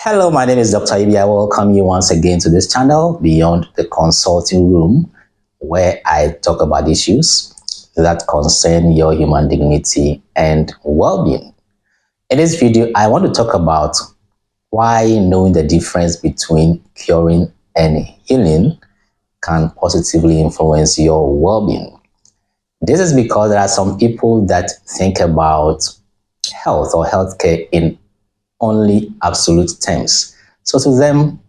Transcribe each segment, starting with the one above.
Hello, my name is Dr. Ibi. I welcome you once again to this channel, Beyond the Consulting Room, where I talk about issues that concern your human dignity and well-being. In this video, I want to talk about why knowing the difference between curing and healing can positively influence your well-being. This is because there are some people that think about health or healthcare in only absolute terms. So to them,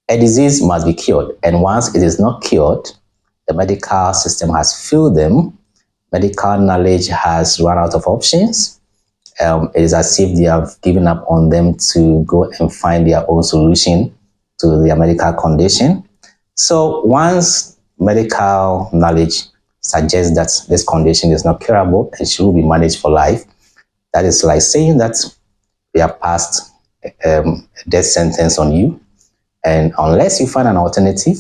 a disease must be cured, and once it is not cured, the medical system has failed them. Medical knowledge has run out of options. It is as if they have given up on them to go and find their own solution to their medical condition. So once medical knowledge suggests that this condition is not curable and should be managed for life, that is like saying that we have passed a death sentence on you, and unless you find an alternative,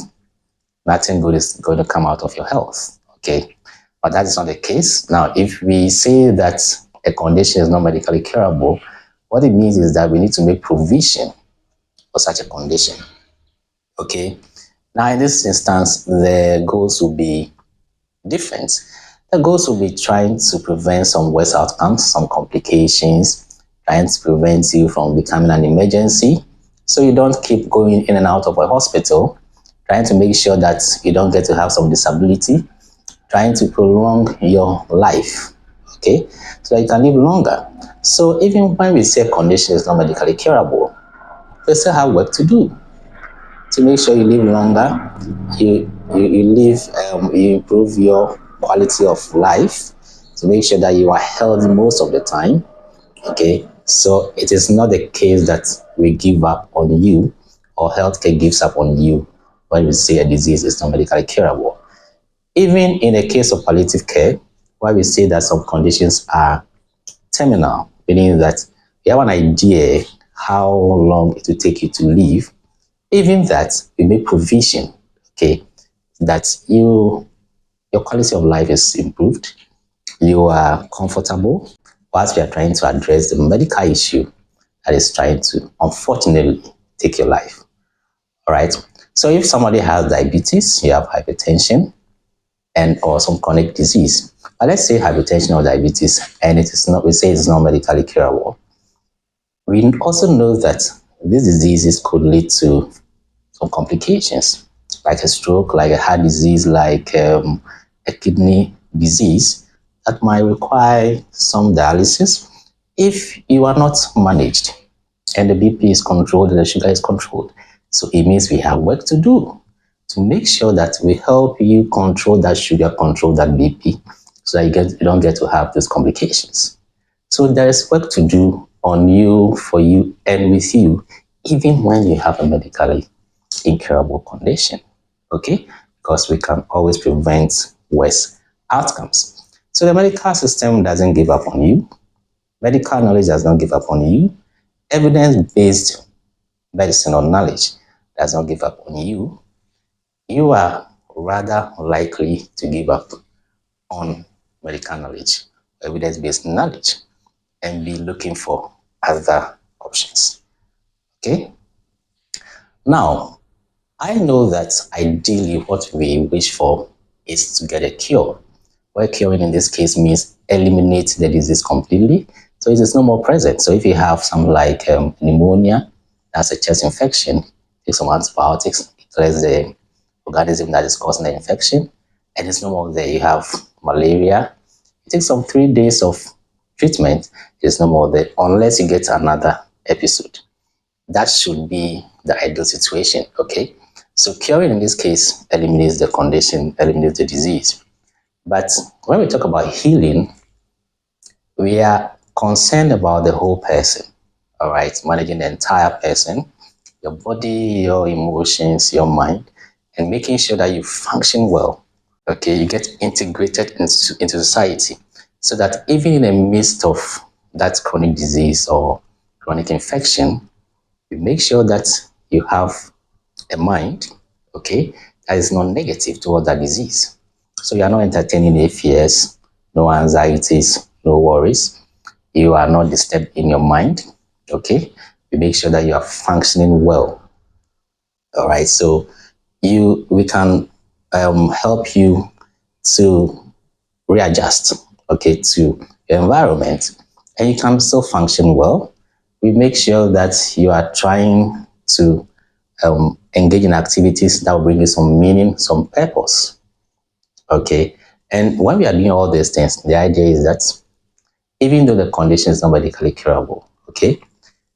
nothing good is going to come out of your health. Okay, but that is not the case. Now, if we say that a condition is not medically curable, what it means is that we need to make provision for such a condition. Okay, now in this instance, the goals will be different. The goals will be trying to prevent some worse outcomes, some complications, trying to prevent you from becoming an emergency, so you don't keep going in and out of a hospital, trying to make sure that you don't get to have some disability, trying to prolong your life, okay, so that you can live longer. So even when we say a condition is not medically curable, we still have work to do to make sure you live longer, you improve your quality of life, to make sure that you are healthy most of the time. Okay, so it is not the case that we give up on you or healthcare gives up on you when we say a disease is not medically curable. Even in the case of palliative care, where we say that some conditions are terminal, meaning that we have an idea how long it will take you to live, even that we make provision, okay, that your quality of life is improved, you are comfortable, whilst we are trying to address the medical issue that is trying to, unfortunately, take your life. All right. So if somebody has diabetes, you have hypertension, and or some chronic disease, but let's say hypertension or diabetes, and it is not, we say it's not medically curable. We also know that these diseases could lead to some complications, like a stroke, like a heart disease, like a kidney disease, that might require some dialysis if you are not managed and the BP is controlled and the sugar is controlled. So it means we have work to do to make sure that we help you control that sugar, control that BP, so that you don't get to have these complications. So there is work to do on you, for you, and with you, even when you have a medically incurable condition, okay? Because we can always prevent worse outcomes. So the medical system doesn't give up on you. Medical knowledge does not give up on you. Evidence-based medicine or knowledge does not give up on you. You are rather likely to give up on medical knowledge, evidence-based knowledge, and be looking for other options, okay? Now, I know that ideally what we wish for is to get a cure, where curing in this case means eliminate the disease completely, so it is no more present. So if you have something like pneumonia, that's a chest infection, take some antibiotics, it clears the organism that is causing the infection, and it's no more there. You have malaria, it takes some 3 days of treatment, it's no more there unless you get another episode. That should be the ideal situation, okay? So curing in this case eliminates the condition, eliminates the disease. But when we talk about healing, we are concerned about the whole person, all right? Managing the entire person, your body, your emotions, your mind, and making sure that you function well, okay? You get integrated into society, so that even in the midst of that chronic disease or chronic infection, you make sure that you have a mind, okay, that is not negative toward that disease. So you are not entertaining any fears, no anxieties, no worries. You are not disturbed in your mind, okay? we make sure that you are functioning well. All right, so we can help you to readjust, okay, to your environment, and you can still function well. We make sure that you are trying to engage in activities that will bring you some meaning, some purpose, okay. And when we are doing all these things, the idea is that even though the condition is not medically curable, okay,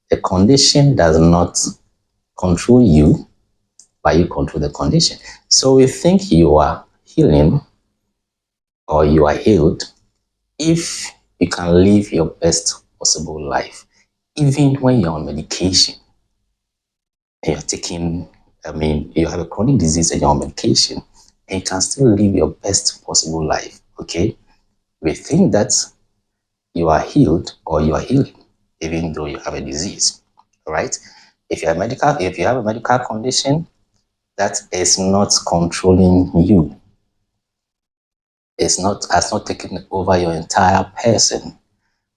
the condition does not control you, but you control the condition. So we think you are healing or you are healed if you can live your best possible life, even when you're on medication and you're taking, you have a chronic disease and you're on medication, and you can still live your best possible life, okay? We think that you are healed or you are healing, even though you have a disease, all right? If you have a medical condition that is not controlling you, has not taken over your entire person,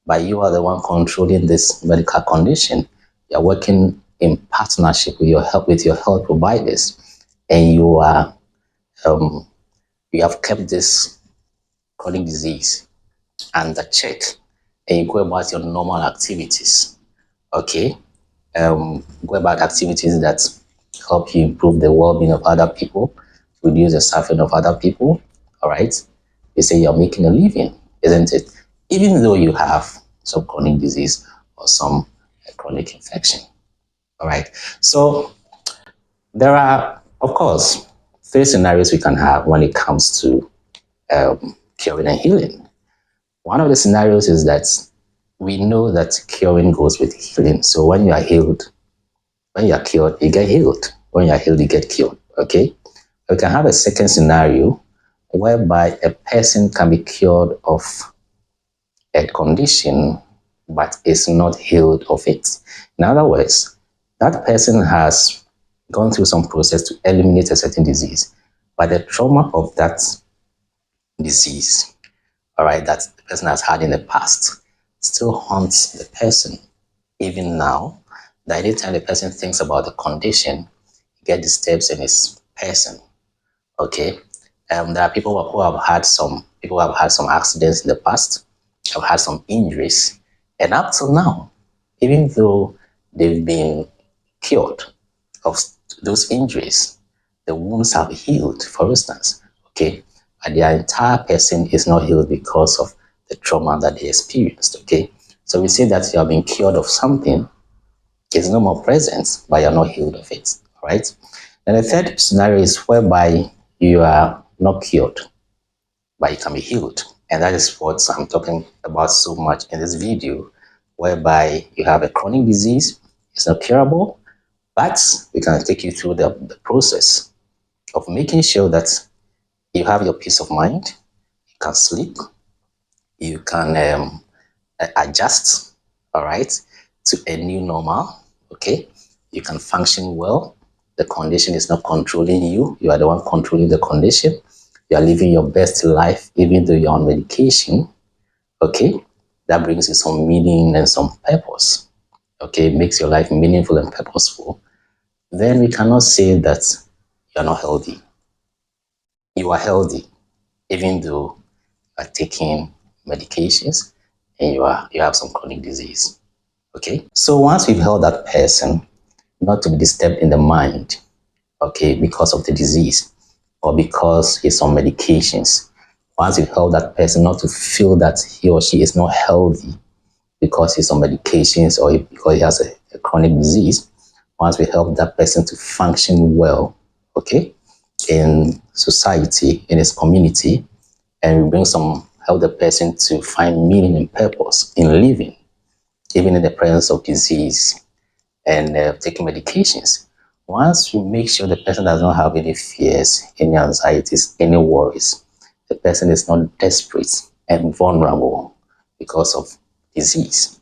but you are the one controlling this medical condition. You're working in partnership with your health providers, and you have kept this chronic disease under check, and you go about your normal activities. Okay, go about activities that help you improve the well-being of other people, reduce the suffering of other people. All right, you say you're making a living, isn't it? Even though you have some chronic disease or some chronic infection. All right, so there are, of course, three scenarios we can have when it comes to curing and healing. One of the scenarios is that we know that curing goes with healing. So when you are healed, when you are cured, you get healed. When you are healed, you get cured. Okay? We can have a second scenario whereby a person can be cured of a condition but is not healed of it. In other words, that person has gone through some process to eliminate a certain disease, but the trauma of that disease, all right, that the person has had in the past still haunts the person even now. That anytime the person thinks about the condition, he gets disturbed in his person. Okay, there are people who have had some accidents in the past, have had some injuries, and up till now, even though they've been cured of those injuries, the wounds have healed, for instance. Okay, but their entire person is not healed because of the trauma that they experienced. Okay, so we say that you have been cured of something, it's no more present, but you're not healed of it. All right. And the third scenario is whereby you are not cured, but you can be healed. And that is what I'm talking about so much in this video, whereby you have a chronic disease, it's not curable, but we can take you through the process of making sure that you have your peace of mind, you can sleep, you can adjust, all right, to a new normal, okay? You can function well. The condition is not controlling you. You are the one controlling the condition. You are living your best life, even though you're on medication, okay? That brings you some meaning and some purpose, okay? It makes your life meaningful and purposeful. Then we cannot say that you're not healthy. You are healthy, even though you are taking medications and you have some chronic disease. Okay, so once we've held that person not to be disturbed in the mind, okay, because of the disease or because he's on medications, once we've held that person not to feel that he or she is not healthy because he's on medications or because he has a chronic disease, once we help that person to function well, okay, in society, in his community, and we help the person to find meaning and purpose in living, even in the presence of disease and taking medications. Once we make sure the person does not have any fears, any anxieties, any worries, the person is not desperate and vulnerable because of disease.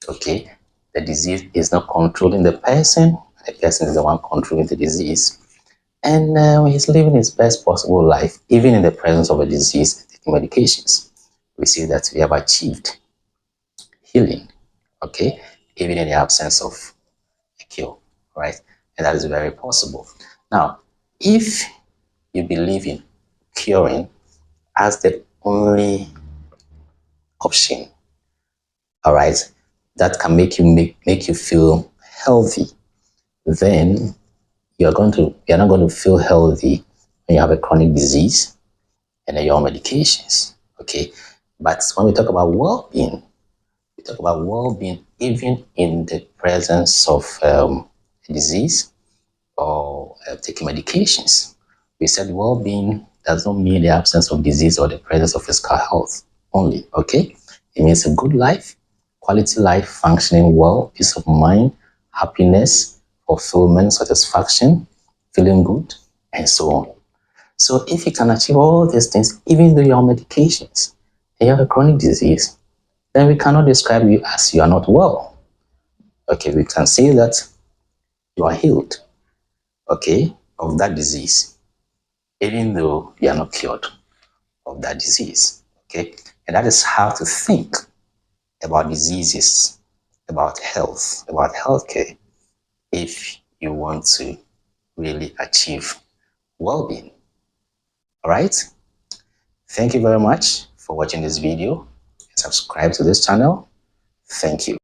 Okay, the disease is not controlling the person is the one controlling the disease. And he's living his best possible life, even in the presence of a disease, taking medications. We see that we have achieved healing, okay, even in the absence of cure, right? And that is very possible. Now, if you believe in curing as the only option, all right, that can make you feel healthy, then you're not going to feel healthy when you have a chronic disease and then you're on medications. Okay. But when we talk about well-being, we talk about well-being even in the presence of disease or taking medications. We said well-being does not mean the absence of disease or the presence of physical health only. Okay. It means a good life, quality life, functioning well, peace of mind, happiness, fulfillment, satisfaction, feeling good, and so on. So if you can achieve all these things, even though you're on medications and you have a chronic disease, then we cannot describe you as you are not well. Okay, we can say that you are healed, okay, of that disease, even though you are not cured of that disease. Okay, and that is how to think about diseases, about health, about healthcare, if you want to really achieve well-being. All right. Thank you very much for watching this video. Subscribe to this channel. Thank you.